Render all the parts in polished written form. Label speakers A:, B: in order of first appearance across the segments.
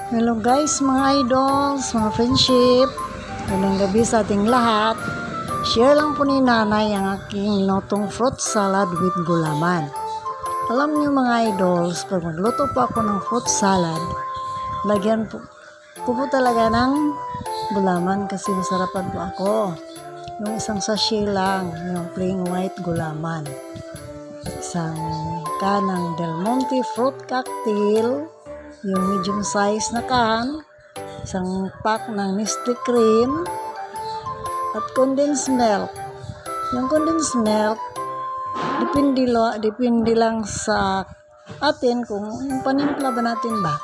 A: Hello guys, mga idols, mga friendship. Magandang gabi sa ating lahat. Share lang po ni nanay ang aking ninutong fruit salad with gulaman. Alam niyo mga idols, pag magluto po ako ng fruit salad, lagyan po talaga ng gulaman kasi masarapan po ako. Yung isang sachet lang, yung plain white gulaman. Isang kanang Del Monte fruit cocktail, yung medium size na can, isang pack ng Nestle cream, at condensed milk. Yung condensed milk, depende lang sa atin kung panimpla ba natin ba.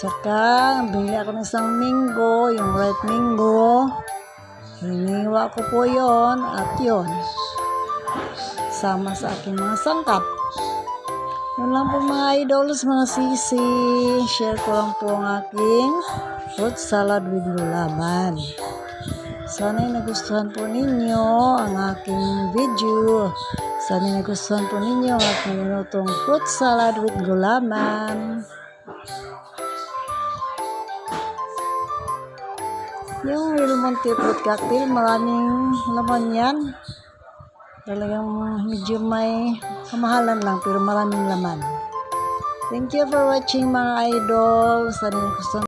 A: Tsaka, bili ako ng isang mango, yung ripe mango. Hiniwa ko po yon at yon. Sama sa aking mga sangkap. Yun lang po mga idols, mga sisi. Share ko lang po ang aking fruit salad with gulaman. Sana'y nagustuhan po ninyo ang aking video. Sana'y nagustuhan po ninyo ang aking minutong fruit salad with gulaman. Yung Del Monte fruit cocktail, maraming laman yan. Talagang medyo may kamahalan lang pero maraming laman. Thank you for watching mga idol. Sana gusto